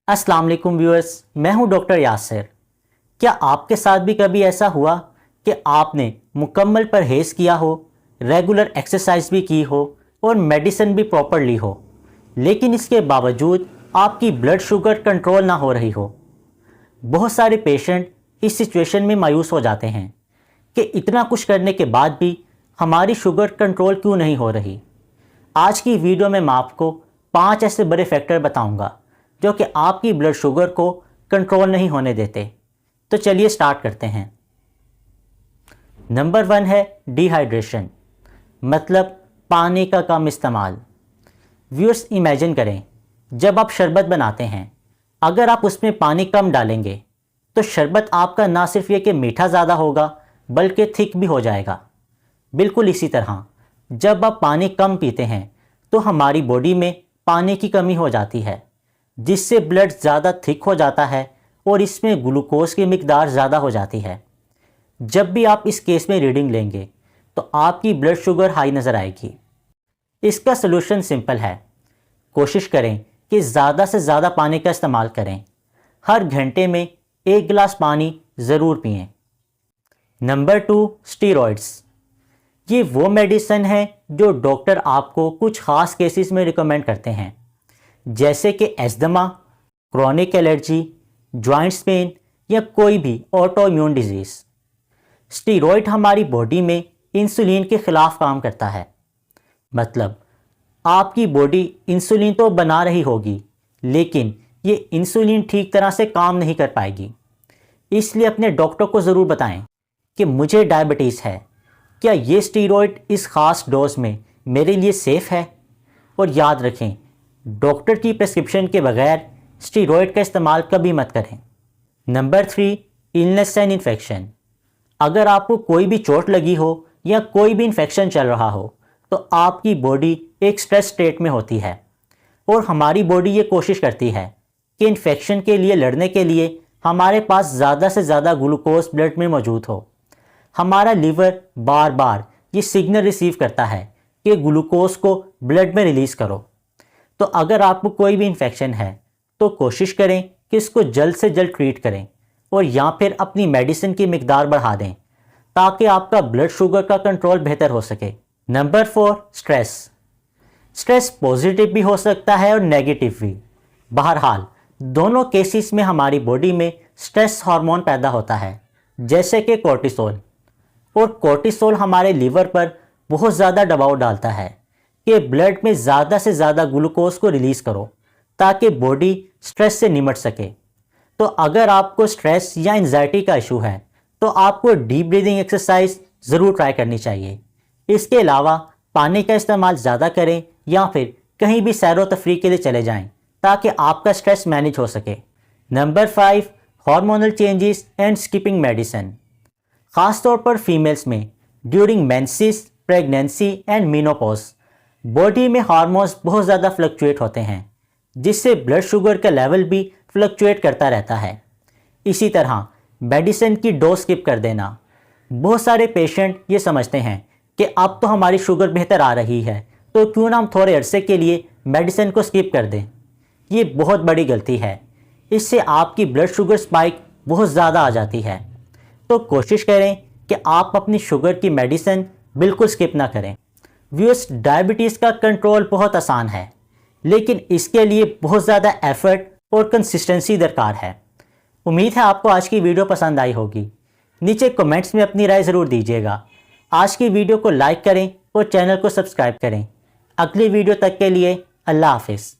अस्सलाम वालेकुम व्यूअर्स, मैं हूं डॉक्टर यासिर। क्या आपके साथ भी कभी ऐसा हुआ कि आपने मुकम्मल परहेज़ किया हो, रेगुलर एक्सरसाइज भी की हो और मेडिसिन भी प्रॉपर ली हो, लेकिन इसके बावजूद आपकी ब्लड शुगर कंट्रोल ना हो रही हो? बहुत सारे पेशेंट इस सिचुएशन में मायूस हो जाते हैं कि इतना कुछ करने के बाद भी हमारी शुगर कंट्रोल क्यों नहीं हो रही। आज की वीडियो में मैं आपको 5 ऐसे बड़े फैक्टर बताऊंगा जो कि आपकी ब्लड शुगर को कंट्रोल नहीं होने देते। तो चलिए स्टार्ट करते हैं। नंबर 1 है डिहाइड्रेशन, मतलब पानी का कम इस्तेमाल। व्यूअर्स, इमेजिन करें जब आप शरबत बनाते हैं, अगर आप उसमें पानी कम डालेंगे तो शरबत आपका ना सिर्फ ये कि मीठा ज़्यादा होगा बल्कि थिक भी हो जाएगा। बिल्कुल इसी तरह जब आप पानी कम पीते हैं तो हमारी बॉडी में पानी की कमी हो जाती है, जिससे ब्लड ज़्यादा थिक हो जाता है और इसमें ग्लूकोज की मिकदार ज़्यादा हो जाती है। जब भी आप इस केस में रीडिंग लेंगे तो आपकी ब्लड शुगर हाई नज़र आएगी। इसका सलूशन सिंपल है, कोशिश करें कि ज़्यादा से ज़्यादा पानी का इस्तेमाल करें। हर घंटे में 1 गिलास पानी ज़रूर पिएं। Number 2, steroids. ये वो मेडिसिन है जो डॉक्टर आपको कुछ ख़ास केसेस में रिकमेंड करते हैं, जैसे कि asthma, chronic allergy, joints pain या कोई भी ऑटो इम्यून डिजीज़। स्टीरॉइड हमारी बॉडी में इंसुलिन के ख़िलाफ़ काम करता है, मतलब आपकी बॉडी इंसुलिन तो बना रही होगी लेकिन ये इंसुलिन ठीक तरह से काम नहीं कर पाएगी। इसलिए अपने डॉक्टर को ज़रूर बताएं कि मुझे डायबिटीज़ है, क्या ये स्टीरॉइड इस ख़ास डोज में मेरे लिए सेफ़ है। और याद रखें, डॉक्टर की प्रिस्क्रिप्शन के बगैर स्टीरॉइड का इस्तेमाल कभी मत करें। Number 3, illness and infection. अगर आपको कोई भी चोट लगी हो या कोई भी इन्फेक्शन चल रहा हो तो आपकी बॉडी एक स्ट्रेस स्टेट में होती है और हमारी बॉडी ये कोशिश करती है कि इन्फेक्शन के लिए लड़ने के लिए हमारे पास ज़्यादा से ज़्यादा ग्लूकोज ब्लड में मौजूद हो। हमारा लीवर बार बार ये सिग्नल रिसीव करता है कि ग्लूकोज को ब्लड में रिलीज़ करो। तो अगर आपको कोई भी इन्फेक्शन है तो कोशिश करें कि इसको जल्द से जल्द ट्रीट करें और या फिर अपनी मेडिसिन की मिकदार बढ़ा दें ताकि आपका ब्लड शुगर का कंट्रोल बेहतर हो सके। Number 4, stress. स्ट्रेस पॉजिटिव भी हो सकता है और नेगेटिव भी। बहरहाल दोनों केसेस में हमारी बॉडी में स्ट्रेस हार्मोन पैदा होता है, जैसे कि कोर्टिसोल। और कोर्टिसोल हमारे लीवर पर बहुत ज़्यादा दबाव डालता है कि ब्लड में ज़्यादा से ज़्यादा ग्लूकोज को रिलीज़ करो ताकि बॉडी स्ट्रेस से निमट सके। तो अगर आपको स्ट्रेस या एंजाइटी का इशू है तो आपको डीप ब्रीदिंग एक्सरसाइज ज़रूर ट्राई करनी चाहिए। इसके अलावा पानी का इस्तेमाल ज़्यादा करें या फिर कहीं भी सैर व तफरीह के लिए चले जाएं ताकि आपका स्ट्रेस मैनेज हो सके। Number 5, hormonal changes and skipping medicine. ख़ास तौर पर फीमेल्स में during menses, pregnancy and menopause body में हार्मोन्स बहुत ज़्यादा फ्लक्चुएट होते हैं, जिससे ब्लड शुगर का लेवल भी फ्लक्चुएट करता रहता है। इसी तरह मेडिसिन की डोज स्किप कर देना। बहुत सारे पेशेंट ये समझते हैं कि अब तो हमारी शुगर बेहतर आ रही है तो क्यों ना हम थोड़े अरसे के लिए मेडिसिन को स्किप कर दें। ये बहुत बड़ी गलती है, इससे आपकी ब्लड शुगर स्पाइक बहुत ज़्यादा आ जाती है। तो कोशिश करें कि आप अपनी शुगर की मेडिसिन बिल्कुल स्किप ना करें। व्यूअर्स, डायबिटीज़ का कंट्रोल बहुत आसान है, लेकिन इसके लिए बहुत ज़्यादा एफर्ट और कंसिस्टेंसी दरकार है। उम्मीद है आपको आज की वीडियो पसंद आई होगी। नीचे कमेंट्स में अपनी राय ज़रूर दीजिएगा। आज की वीडियो को लाइक करें और चैनल को सब्सक्राइब करें। अगली वीडियो तक के लिए अल्लाह हाफिज़।